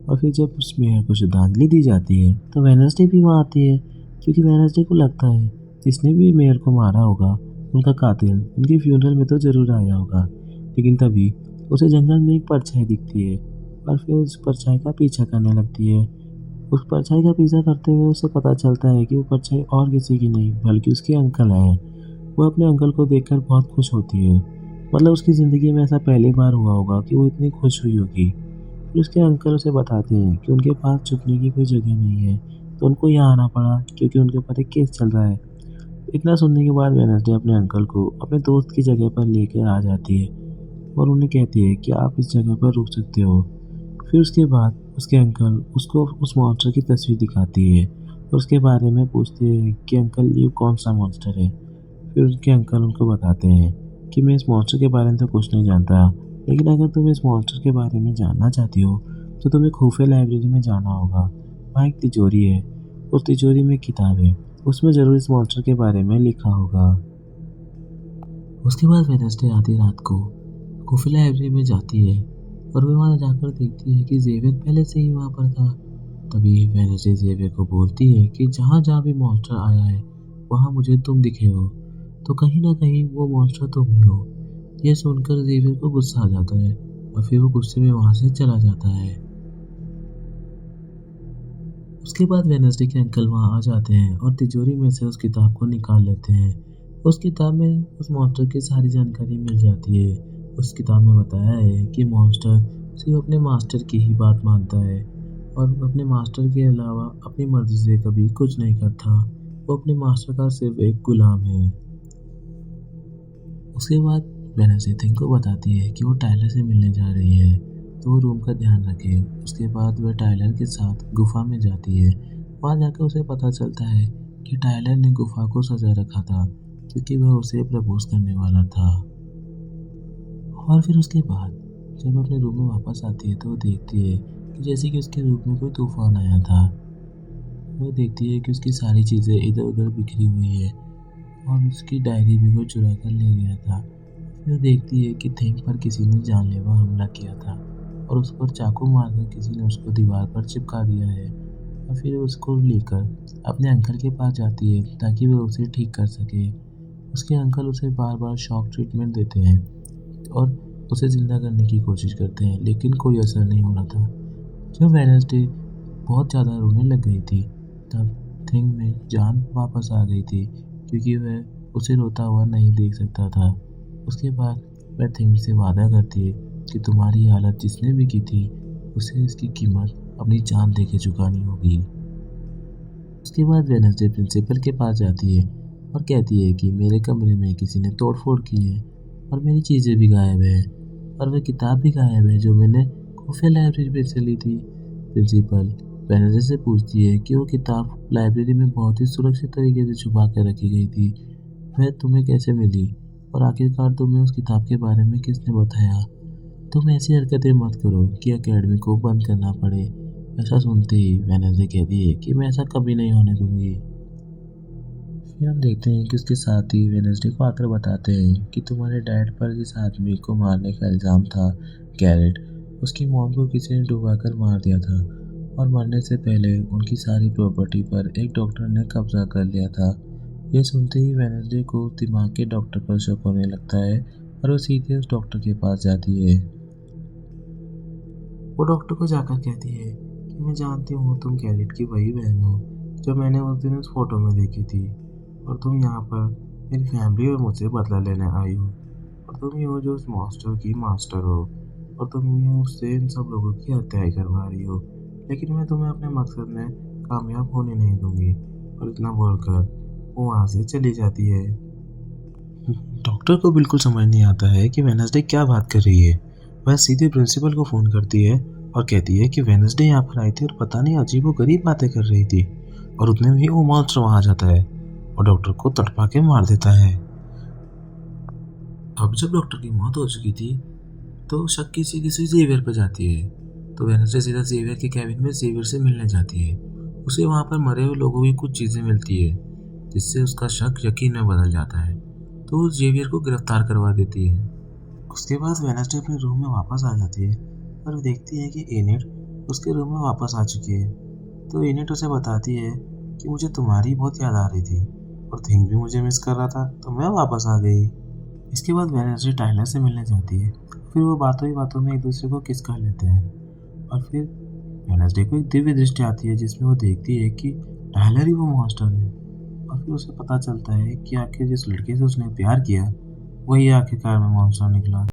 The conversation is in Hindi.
और फिर जब उस मेयर को श्रद्धांजलि दी जाती है तो वेडनेसडे भी वहाँ आती है, क्योंकि वेडनेसडे को लगता है जिसने भी मेयर को मारा होगा उनका कातिल उनके फ्यूनरल में तो ज़रूर आया होगा। लेकिन तभी उसे जंगल में एक परछाई दिखती है और फिर उस परछाई का पीछा करने लगती है। उस परछाई का पीछा करते हुए उसे पता चलता है कि वो परछाई और किसी की नहीं बल्कि उसके अंकल हैं। वो अपने अंकल को देखकर बहुत खुश होती है। मतलब उसकी ज़िंदगी में ऐसा पहली बार हुआ होगा कि वो इतनी खुश हुई होगी। फिर उसके अंकल उसे बताते हैं कि उनके पास छुपने की कोई जगह नहीं है, तो उनको यहाँ आना पड़ा क्योंकि उनके ऊपर एक केस चल रहा है। इतना सुनने के बाद वेडनेसडे अपने अंकल को अपने दोस्त की जगह पर लेकर आ जाती है और उन्हें कहती है कि आप इस जगह पर रुक सकते हो। फिर उसके बाद उसके अंकल उसको उस मॉन्स्टर की तस्वीर दिखाती है और उसके बारे में पूछते हैं कि अंकल ये कौन सा मॉन्स्टर है। फिर उनके अंकल उनको बताते हैं कि मैं इस मॉन्स्टर के बारे में तो कुछ नहीं जानता, लेकिन अगर तुम इस मॉन्स्टर के बारे में जानना चाहती हो तो तुम्हें खुफिया लाइब्रेरी में जाना होगा। वहाँ एक तिजोरी है, उस तिजोरी में एक किताब है, उसमें ज़रूर इस मॉन्स्टर के बारे में लिखा होगा। उसके बाद वेडनेसडे आधी रात को खुफिया लाइब्रेरी में जाती है और वह वहाँ जाकर देखती है कि जेवियर पहले से ही वहाँ पर था। तभी वेडनेसडे जेवियर को बोलती है कि जहाँ जहाँ भी मॉन्स्टर आया है वहाँ मुझे तुम दिखे हो, तो कहीं ना कहीं वो मॉन्स्टर तुम ही हो। यह सुनकर जेवियर को गुस्सा आ जाता है और फिर वो गुस्से में वहाँ से चला जाता है। उसके बाद वेडनेसडे के अंकल वहाँ आ जाते हैं और तिजोरी में से उस किताब को निकाल लेते हैं। उस किताब में उस मॉन्स्टर की सारी जानकारी मिल जाती है। उस किताब में बताया है कि मॉन्स्टर सिर्फ अपने मास्टर की ही बात मानता है और अपने मास्टर के अलावा अपनी मर्जी से कभी कुछ नहीं करता। वो अपने मास्टर का सिर्फ एक गुलाम है। उसके बाद वेडनेसडे थिंग को बताती है कि वो टायलर से मिलने जा रही है, तो वो रूम का ध्यान रखे। उसके बाद वह टायलर के साथ गुफा में जाती है। वहाँ जाकर उसे पता चलता है कि टायलर ने गुफा को सजा रखा था क्योंकि वह उसे प्रपोज करने वाला था। और फिर उसके बाद जब अपने रूम में वापस आती है तो वो देखती है कि जैसे कि उसके रूम में कोई तूफान आया था। वो देखती है कि उसकी सारी चीज़ें इधर उधर बिखरी हुई है और उसकी डायरी भी वो चुरा कर ले गया था। फिर देखती है कि थिंग पर किसी ने जानलेवा हमला किया था और उस पर चाकू मारकर किसी ने उसको दीवार पर चिपका दिया है। और फिर उसको लेकर अपने अंकल के पास जाती है ताकि वह उसे ठीक कर सके। उसके अंकल उसे बार बार शॉक ट्रीटमेंट देते हैं और उसे ज़िंदा करने की कोशिश करते हैं, लेकिन कोई असर नहीं हो रहा था। जब वेडनेसडे बहुत ज़्यादा रोने लग गई थी तब थिंग में जान वापस आ गई थी क्योंकि वह उसे रोता हुआ नहीं देख सकता था। उसके बाद वह थिंग से वादा करती है कि तुम्हारी हालत जिसने भी की थी उसे इसकी कीमत अपनी जान दे के चुकानी होगी। उसके बाद वेडनेसडे प्रिंसिपल के पास जाती है और कहती है कि मेरे कमरे में किसी ने तोड़फोड़ की है और मेरी चीज़ें भी गायब है और वह किताब भी गायब है जो मैंने खुफिया लाइब्रेरी में से ली थी। प्रिंसिपल वेडनेसडे से पूछती है कि वो किताब लाइब्रेरी में बहुत ही सुरक्षित तरीके से छुपा कर रखी गई थी, वह तुम्हें कैसे मिली और आखिरकार तुम्हें उस किताब के बारे में किसने बताया। तुम ऐसी हरकतें मत करो कि एकेडमी को बंद करना पड़े। ऐसा सुनते ही वेडनेसडे कहती है कि मैं ऐसा कभी नहीं होने दूंगी। फिर हम देखते हैं कि उसके साथ ही वेडनेसडे को आकर बताते हैं कि तुम्हारे डैड पर जिस आदमी को मारने का इल्ज़ाम था गैरेट, उसकी मॉम को किसी ने डुबा कर मार दिया था और मरने से पहले उनकी सारी प्रॉपर्टी पर एक डॉक्टर ने कब्जा कर लिया था। यह सुनते ही वेडनेसडे को दिमाग के डॉक्टर पर शक होने लगता है और वो सीधे उस डॉक्टर के पास जाती है। वो डॉक्टर को जाकर कहती है कि मैं जानती हूँ तुम गैरेट की वही बहन हो जो मैंने उस दिन उस फोटो में देखी थी, और तुम यहाँ पर मेरी फैमिली और मुझसे बदला लेने आई हो, और तुम ही हो जो उस मॉन्स्टर की मास्टर हो, और तुम ही मुझसे इन सब लोगों की हत्याएं करवा रही हो। लेकिन मैं तुम्हें अपने मकसद में कामयाब होने नहीं दूंगी। और इतना बोलकर वो वहाँ से चली जाती है। डॉक्टर को बिल्कुल समझ नहीं आता है कि वेडनेसडे क्या बात कर रही है। वह सीधे प्रिंसिपल को फ़ोन करती है और कहती है कि वेडनेसडे यहाँ पर आई थी और पता नहीं अजीबोगरीब बातें कर रही थी, और उतने में ही वो मॉन्स्टर वहाँ आ जाता है और डॉक्टर को तड़पा के मार देता है। अब जब डॉक्टर की मौत हो चुकी थी तो शक किसी जेवियर पर जाती है। तो वेडनेसडे सीधा जेवियर के कैबिन में जेवियर से मिलने जाती है। उसे वहाँ पर मरे हुए लोगों की कुछ चीज़ें मिलती है जिससे उसका शक यकीन में बदल जाता है, तो वो जेवियर को गिरफ्तार करवा देती है। उसके बाद वेडनेसडे अपने रूम में वापस आ जाती है और देखती है कि एनिड उसके रूम में वापस आ चुकी है। तो इनेट उसे बताती है कि मुझे तुम्हारी बहुत याद आ रही थी और थिंग भी मुझे मिस कर रहा था, तो मैं वापस आ गई। इसके बाद वेडनेसडे टाइलर से मिलने जाती है। फिर वो बातों ही बातों में एक दूसरे को किस कर लेते हैं। और फिर वेडनेसडे को एक दिव्य दृष्टि आती है जिसमें वो देखती है कि टाइलर ही वो मॉन्स्टर है। और फिर उसे पता चलता है कि आखिर जिस लड़के से उसने प्यार किया वही आखिरकार में मॉन्स्टर निकला।